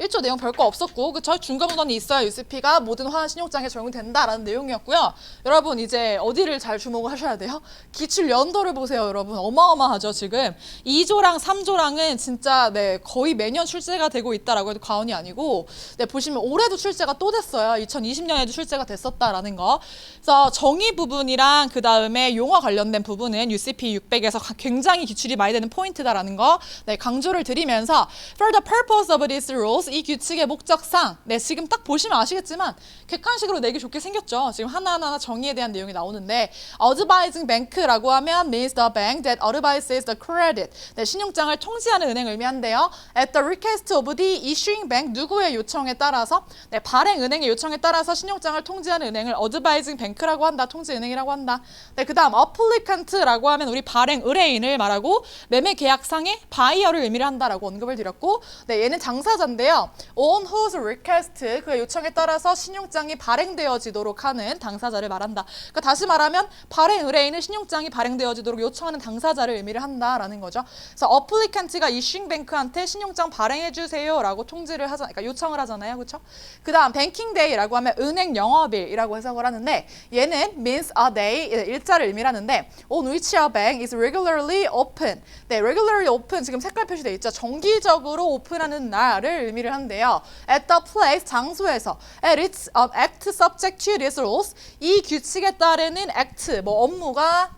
1조 내용 별거 없었고, 그쵸? 중과분원이 있어야 UCP가 모든 화환 신용장에 적용된다라는 내용이었고요. 여러분 이제 어디를 잘 주목을 하셔야 돼요? 기출 연도를 보세요, 여러분. 어마어마하죠, 지금. 2조랑 3조랑은 진짜 네, 거의 매년 출제가 되고 있다라고 해도 과언이 아니고, 네, 보시면 올해도 출제가 또 됐어요. 2020년에도 출제가 됐었다라는 거. 그래서 정의 부분이랑 그 다음에 용어 관련된 부분은 UCP 600에서 굉장히 기출이 많이 되는 포인트다라는 거 네, 강조를 드리면서 For the purpose of these rules, 이 규칙의 목적상 네, 지금 딱 보시면 아시겠지만 객관식으로 내기 좋게 생겼죠. 지금 하나하나 정의에 대한 내용이 나오는데 advising bank라고 하면 means the bank that advises the credit. 네, 신용장을 통지하는 은행을 의미한대요. At the request of the issuing bank, 누구의 요청에 따라서 네, 발행 은행의 요청에 따라서 신용장을 통지하는 은행을 advising bank라고 한다. 통지 은행이라고 한다. 네, 그다음 applicant라고 하면 우리 발행 의뢰인을 말하고 매매 계약상의 바이어를 의미를 한다라고 언급을 드렸고, 네, 얘는 당사자인데요. On whose request, 그의 요청에 따라서 신용장이 발행되어지도록 하는 당사자를 말한다. 그러니까 다시 말하면 발행 의뢰인은 신용장이 발행되어지도록 요청하는 당사자를 의미를 한다라는 거죠. 그래서 applicant가 issuing bank한테 신용장 발행해 주세요라고 통지를 하잖아요. 그러니까 요청을 하잖아요, 그렇죠? 그다음 banking day라고 하면 은행 영업일이라고 해석을 하는데 얘는 means a day, 일자를 의미를 하는데 on which a bank is regularly open. 네, regularly open 지금 색깔 표시되어 있죠. 정기적으로 오픈하는 날을 의미를 한대요. At the place, 장소에서. At its act subject to these rules, 이 규칙에 따르는 act, 뭐 업무가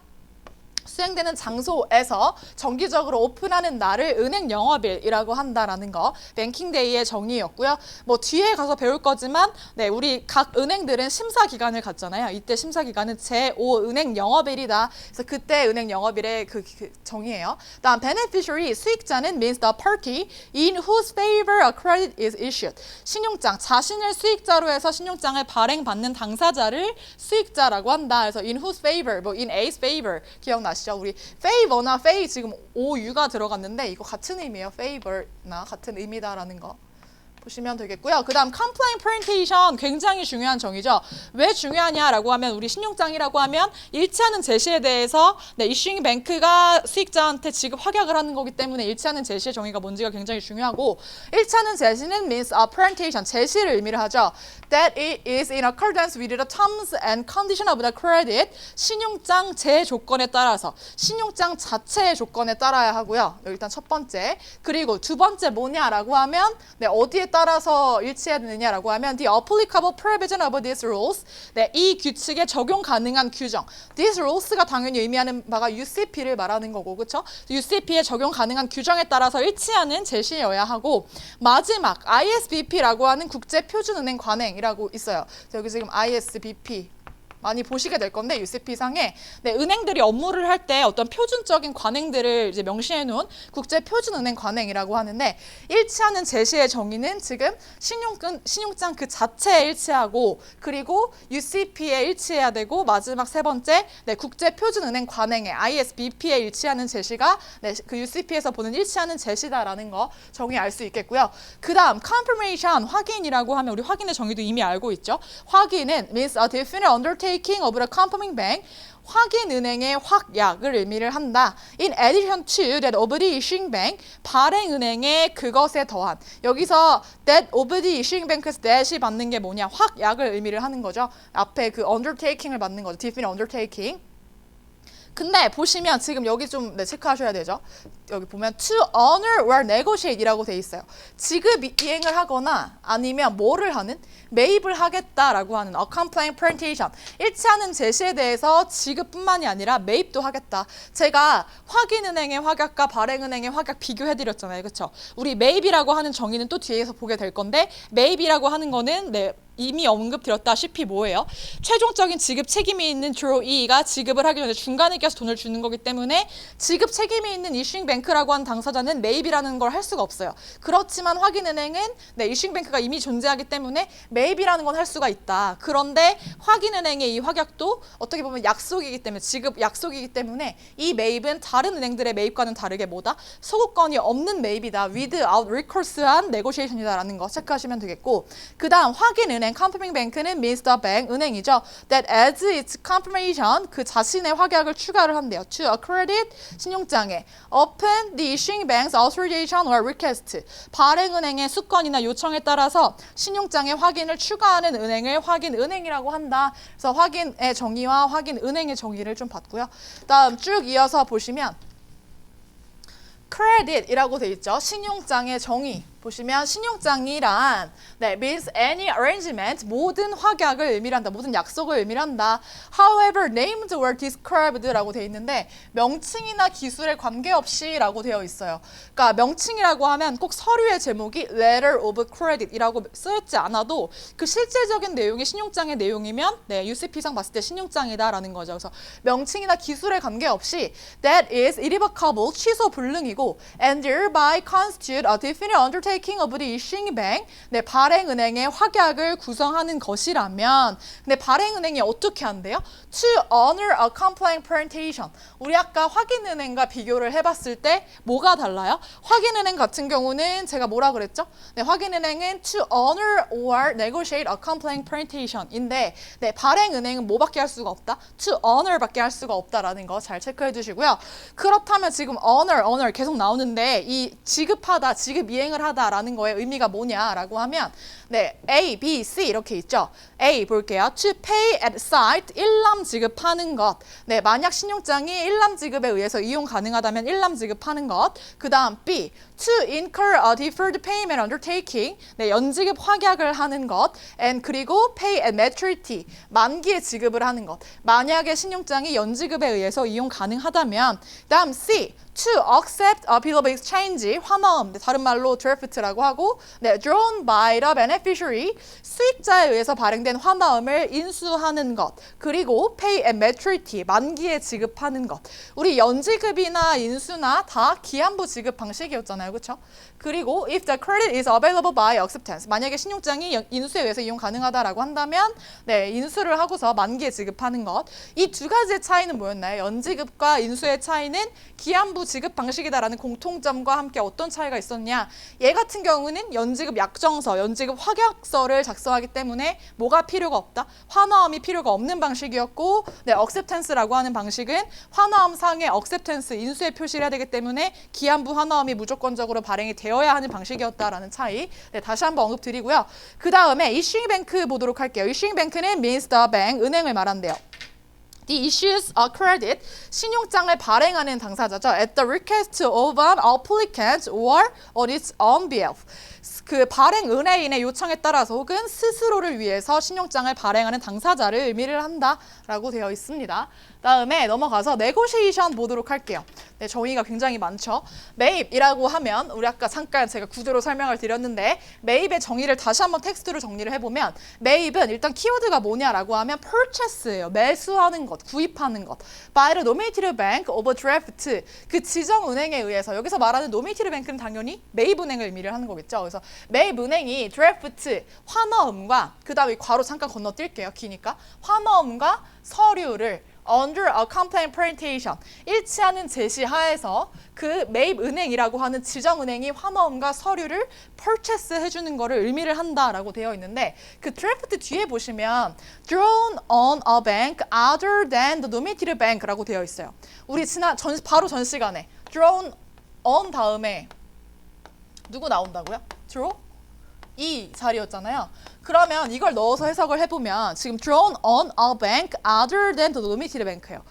수행되는 장소에서 정기적으로 오픈하는 날을 은행 영업일이라고 한다라는 거, 뱅킹데이의 정의였고요. 뭐 뒤에 가서 배울 거지만 네, 우리 각 은행들은 심사 기간을 갖잖아요. 이때 심사 기간은 제5은행 영업일이다. 그래서 그때 은행 영업일의 그 정의예요. 다음 beneficiary, 수익자는 means the party in whose favor a credit is issued. 신용장, 자신을 수익자로 해서 신용장을 발행받는 당사자를 수익자라고 한다. 그래서 in whose favor, 뭐 in A's favor 기억나시죠? 우리 favor나 fay 지금 OU가 들어갔는데 이거 같은 의미예요. favor나 같은 의미다라는 거 보시면 되겠고요. 그 다음 complaint presentation 굉장히 중요한 정의죠. 왜 중요하냐라고 하면 우리 신용장이라고 하면 일치하는 제시에 대해서 네, issuing bank가 수익자한테 지급 확약을 하는 거기 때문에 일치하는 제시의 정의가 뭔지가 굉장히 중요하고, 일치하는 제시는 means a presentation, 제시를 의미를 하죠. That it is in accordance with the terms and condition of the credit, 신용장 제 조건에 따라서 신용장 자체의 조건에 따라야 하고요. 일단 첫 번째. 그리고 두 번째 뭐냐라고 하면 네, 어디에 따라서 일치해야 되느냐라고 하면 the applicable provision of these rules, 네, 이 규칙에 적용 가능한 규정. These rules가 당연히 의미하는 바가 UCP를 말하는 거고, 그렇죠? UCP에 적용 가능한 규정에 따라서 일치하는 제시여야 하고, 마지막 ISBP라고 하는 국제표준은행 관행이라고 있어요. 여기 지금 ISBP 많이 보시게 될 건데 UCP상에 네, 은행들이 업무를 할 때 어떤 표준적인 관행들을 이제 명시해 놓은 국제 표준은행 관행이라고 하는데, 일치하는 제시의 정의는 지금 신용장 그 자체에 일치하고, 그리고 UCP에 일치해야 되고, 마지막 세 번째 네, 국제 표준은행 관행의 ISBP에 일치하는 제시가 네, 그 UCP에서 보는 일치하는 제시다라는 거 정의 알 수 있겠고요. 그 다음 confirmation, 확인이라고 하면 우리 확인의 정의도 이미 알고 있죠. 확인은 means a definite undertaking of the confirming bank, 확인 은행의 확약을 의미를 한다. In addition to that of the issuing bank, 발행 은행의 그것에 더한. 여기서 that of the issuing bank에서 that이 받는 게 뭐냐? 확약을 의미를 하는 거죠. 앞에 그 undertaking을 받는 거죠. definite undertaking. 근데 보시면 지금 여기 좀 네, 체크하셔야 되죠. 여기 보면 to honor or negotiate 이라고 돼 있어요. 지급 이행을 하거나 아니면 뭐를 하는? 매입을 하겠다라고 하는 accompanying presentation. 일치하는 제시에 대해서 지급뿐만이 아니라 매입도 하겠다. 제가 확인은행의 확약과 발행은행의 확약 비교해드렸잖아요. 그렇죠? 우리 매입이라고 하는 정의는 또 뒤에서 보게 될 건데, 매입이라고 하는 거는 네, 이미 언급드렸다시피 뭐예요? 최종적인 지급 책임이 있는 draw이가 지급을 하기 전에 중간에 껴서 돈을 주는 거기 때문에 지급 책임이 있는 이슈잉 뱅크라고 하는 당사자는 매입이라는 걸 할 수가 없어요. 그렇지만 확인은행은 네, 이슈잉 뱅크가 이미 존재하기 때문에 매입이라는 건 할 수가 있다. 그런데 확인은행의 이 확약도 어떻게 보면 약속이기 때문에, 지급 약속이기 때문에 이 매입은 다른 은행들의 매입과는 다르게 뭐다? 소구권이 없는 매입이다. without recurse한 negotiation이다라는 거 체크하시면 되겠고, 그 다음 확인은행 then confirming bank는 means the bank, 은행이죠. that adds its confirmation, 그 자신의 확약을 추가를 한대요. to a credit, 신용장에 upon the issuing bank's authorization or request, 발행은행의 수건이나 요청에 따라서 신용장에 확인을 추가하는 은행을 확인은행이라고 한다. 그래서 확인의 정의와 확인은행의 정의를 좀 봤고요. 다음 쭉 이어서 보시면 credit이라고 돼 있죠. 신용장의 정의. 보시면 신용장이란 means any arrangement, 모든 확약을 의미한다. 모든 약속을 의미한다. However, named or described라고 돼 있는데 명칭이나 기술에 관계없이 라고 되어 있어요. 그러니까 명칭이라고 하면 꼭 서류의 제목이 letter of credit이라고 쓰였지 않아도 그 실질적인 내용이 신용장의 내용이면 UCP상 봤을 때 신용장이다라는 거죠. 그래서 명칭이나 기술에 관계없이 that is irrevocable, 취소 불능이고 and thereby constitute a definite undertaking of the issuing bank, 발행은행의 확약을 구성하는 것이라면, 근데 발행은행이 어떻게 한대요? To honor a compliant presentation. 우리 아까 확인은행과 비교를 해봤을 때 뭐가 달라요? 확인은행 같은 경우는 제가 뭐라 그랬죠? 확인은행은 to honor or negotiate a compliant presentation인데, 발행은행은 뭐밖에 할 수가 없다? To honor밖에 할 수가 없다라는 거 잘 체크해 주시고요. 그렇다면 지금 honor 계속 나오는데 이 지급하다, 지급 이행을 하다 라는 거의 의미가 뭐냐라고 하면 A, B, C 이렇게 있죠. A 볼게요. To pay at site, 일람 지급하는 것. 만약 신용장이 일람 지급에 의해서 이용 가능하다면 일람 지급하는 것. 그 다음 B, to incur a deferred payment undertaking, 연지급 확약을 하는 것. And 그리고 pay at maturity, 만기에 지급을 하는 것. 만약에 신용장이 연지급에 의해서 이용 가능하다면. 다음 C, to accept a bill of exchange, 환화음, 다른 말로 draft라고 하고, drawn by the beneficiary, 수익자에 의해서 발행된 환화음을 인수하는 것. 그리고 pay at maturity, 만기에 지급하는 것. 우리 연지급이나 인수나 다 기한부 지급 방식이었잖아요, 그렇죠? 그리고 if the credit is available by acceptance, 만약에 신용장이 인수에 의해서 이용 가능하다라고 한다면 인수를 하고서 만기에 지급하는 것. 이 두 가지의 차이는 뭐였나요? 연지급과 인수의 차이는 기한부 지급 방식이다라는 공통점과 함께 어떤 차이가 있었냐? 얘 같은 경우는 연지급 약정서, 연지급 확약서를 작성하기 때문에 뭐가 필요가 없다? 환화음이 필요가 없는 방식이었고, acceptance라고 하는 방식은 환화음 상의 acceptance, 인수의 표시를 해야 되기 때문에 기한부 환화음이 무조건적으로 발행이 되어야 하는 방식이었다라는 차이. 다시 한번 언급드리고요. 그 다음에 issuing bank 보도록 할게요. issuing bank는 means the bank, 은행을 말한대요. The issues a credit, 신용장을 발행하는 당사자죠. At the request of an applicant or on its own behalf. 그 발행 은행인의 요청에 따라서 혹은 스스로를 위해서 신용장을 발행하는 당사자를 의미를 한다라고 되어 있습니다. 다음에 넘어가서 negotiation 보도록 할게요. 정의가 굉장히 많죠. 매입이라고 하면 우리 아까 잠깐 제가 구조로 설명을 드렸는데 매입의 정의를 다시 한번 텍스트로 정리를 해보면 매입은 일단 키워드가 뭐냐라고 하면 purchase예요. 매수하는 것, 구입하는 것. by the nominated bank overdraft, 그 지정은행에 의해서, 여기서 말하는 nominated bank는 당연히 매입은행을 의미를 하는 거겠죠. 그래서 매입은행이 draft, 환어음과 그 다음에 괄호 잠깐 건너뛸게요. 기니까 환어음과 서류를 under a compliant presentation, 일치하는 제시 하에서 그 매입은행이라고 하는 지정은행이 환어음과 서류를 purchase 해주는 거를 의미를 한다라고 되어 있는데, 그 draft 뒤에 보시면 drawn on a bank other than the nominated bank라고 되어 있어요. 우리 바로 전 시간에 drawn on 다음에 누구 나온다고요? draw? 이 자리였잖아요. 그러면 이걸 넣어서 해석을 해보면 지금 drawn on a bank other than the nominated bank예요.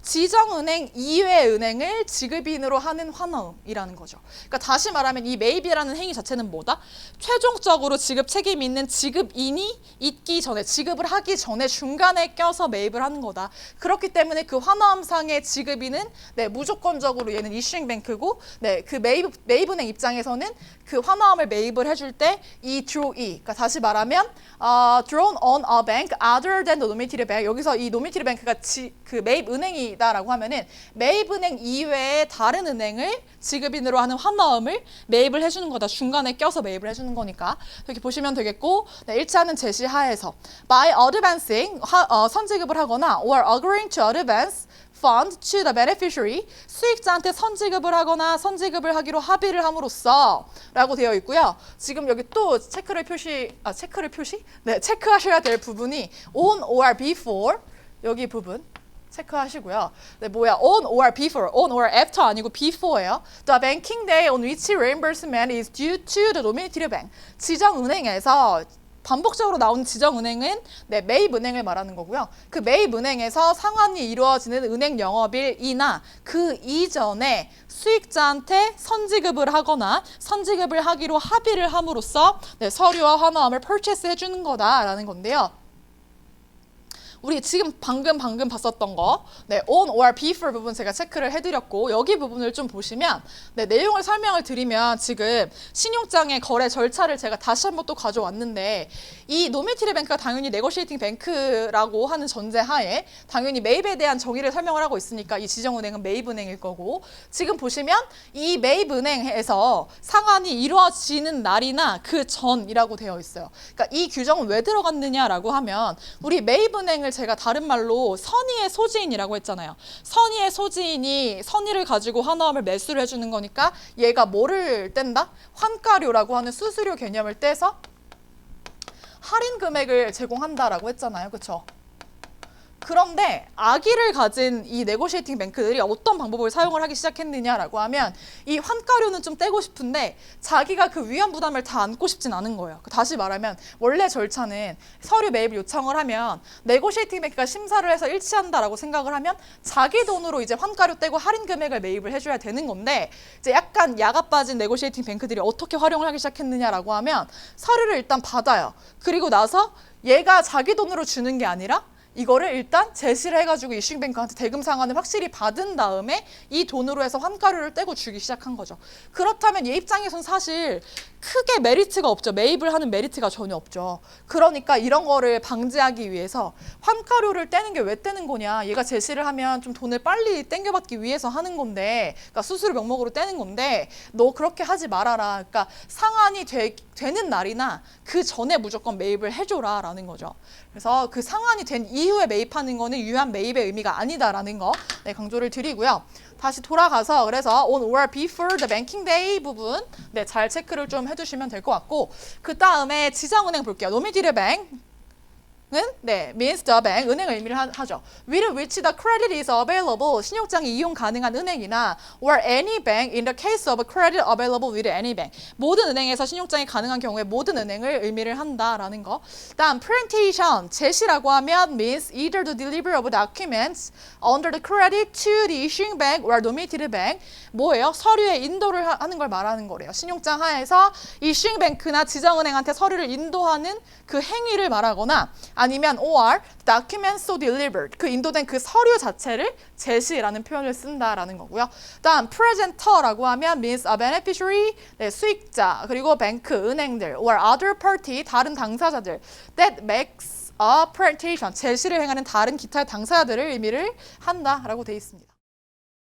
지정은행 이외의 은행을 지급인으로 하는 환어음이라는 거죠. 그러니까 다시 말하면 이 매입이라는 행위 자체는 뭐다? 최종적으로 지급 책임이 있는 지급인이 있기 전에, 지급을 하기 전에 중간에 껴서 매입을 하는 거다. 그렇기 때문에 그 환어음상의 지급인은 무조건적으로 얘는 이슈잉 뱅크고, 그 매입은행 입장에서는 그 환어음을 매입을 해줄 때 이 draw이, 그러니까 다시 말하면 drawn on a bank other than the nominated bank, 여기서 이 nominated bank가 그 매입은행이다라고 하면은 매입은행 이외의 다른 은행을 지급인으로 하는 환어음을 매입을 해주는 거다. 중간에 껴서 매입을 해주는 거니까 이렇게 보시면 되겠고, 일치하는 제시 하에서 by advancing, 선지급을 하거나 or agreeing to advance fund to the beneficiary. 수익자한테 선지급을 하거나 선지급을 하기로 합의를 함으로써 라고 되어 있고요. 지금 여기 또 체크하셔야 될 부분이 on or before 여기 부분 체크하시고요. 네, 뭐야? on or before, on or after 아니고 before예요. The banking day on which reimbursement is due to the nominated bank. 지정은행에서 반복적으로 나오는 지정은행은 네, 매입은행을 말하는 거고요. 그 매입은행에서 상환이 이루어지는 은행 영업일이나 그 이전에 수익자한테 선지급을 하거나 선지급을 하기로 합의를 함으로써 네, 서류와 환호함을 purchase 해주는 거다라는 건데요. 우리 지금 방금 봤었던 거 네, on or before 부분 제가 체크를 해드렸고 여기 부분을 좀 보시면 네, 내용을 설명을 드리면 지금 신용장의 거래 절차를 제가 다시 한번 또 가져왔는데 이 노미티드 뱅크가 당연히 네고시에이팅 뱅크라고 하는 전제하에 당연히 매입에 대한 정의를 설명을 하고 있으니까 이 지정은행은 매입은행일 거고 지금 보시면 이 매입은행에서 상환이 이루어지는 날이나 그 전이라고 되어 있어요. 그러니까 이 규정은 왜 들어갔느냐라고 하면 우리 매입은행을 제가 다른 말로 선의의 소지인이라고 했잖아요. 선의의 소지인이 선의를 가지고 환호함을 매수를 해주는 거니까 얘가 뭐를 뗀다? 환가료라고 하는 수수료 개념을 떼서 할인 금액을 제공한다라고 했잖아요. 그렇죠? 그런데 악의를 가진 이 네고시에이팅 뱅크들이 어떤 방법을 사용을 하기 시작했느냐라고 하면 이 환가료는 좀 떼고 싶은데 자기가 그 위험 부담을 다 안고 싶진 않은 거예요. 다시 말하면 원래 절차는 서류 매입을 요청을 하면 네고시에이팅 뱅크가 심사를 해서 일치한다라고 생각을 하면 자기 돈으로 이제 환가료 떼고 할인 금액을 매입을 해줘야 되는 건데 이제 약간 야가 빠진 네고시에이팅 뱅크들이 어떻게 활용을 하기 시작했느냐라고 하면 서류를 일단 받아요. 그리고 나서 얘가 자기 돈으로 주는 게 아니라 이거를 일단 제시를 해가지고 이슈잉뱅크한테 대금 상환을 확실히 받은 다음에 이 돈으로 해서 환가료를 떼고 주기 시작한 거죠. 그렇다면 얘 입장에선 사실 크게 메리트가 없죠. 매입을 하는 메리트가 전혀 없죠. 그러니까 이런 거를 방지하기 위해서 환가료를 떼는 게 왜 떼는 거냐. 얘가 제시를 하면 좀 돈을 빨리 땡겨받기 위해서 하는 건데 그러니까 수수료 명목으로 떼는 건데 너 그렇게 하지 말아라. 그러니까 상환이 되는 날이나 그 전에 무조건 매입을 해줘라 라는 거죠. 그래서 그 상환이 된 이후에 매입하는 거는 유한 매입의 의미가 아니다라는 거 네, 강조를 드리고요. 다시 돌아가서 그래서 on or before the banking day 부분 네, 잘 체크를 좀 해두시면 될 것 같고 그 다음에 지정은행 볼게요. 노미디르 뱅 은 네, means the bank, 은행을 의미를 하죠. with which the credit is available, 신용장이 이용 가능한 은행이나 or any bank in the case of credit available with any bank. 모든 은행에서 신용장이 가능한 경우에 모든 은행을 의미를 한다라는 거. 다음 presentation, 제시라고 하면 means either the delivery of documents under the credit to the issuing bank or nominated bank. 뭐예요? 서류에 인도를 하는 걸 말하는 거래요. 신용장 하에서 issuing bank나 지정은행한테 서류를 인도하는 그 행위를 말하거나 아니면 or documents so delivered 그 인도된 그 서류 자체를 제시라는 표현을 쓴다라는 거고요. 다음 presenter라고 하면 means a beneficiary 네, 수익자 그리고 뱅크 은행들 or other party 다른 당사자들 that makes a presentation 제시를 행하는 다른 기타 당사자들을 의미를 한다라고 되어 있습니다.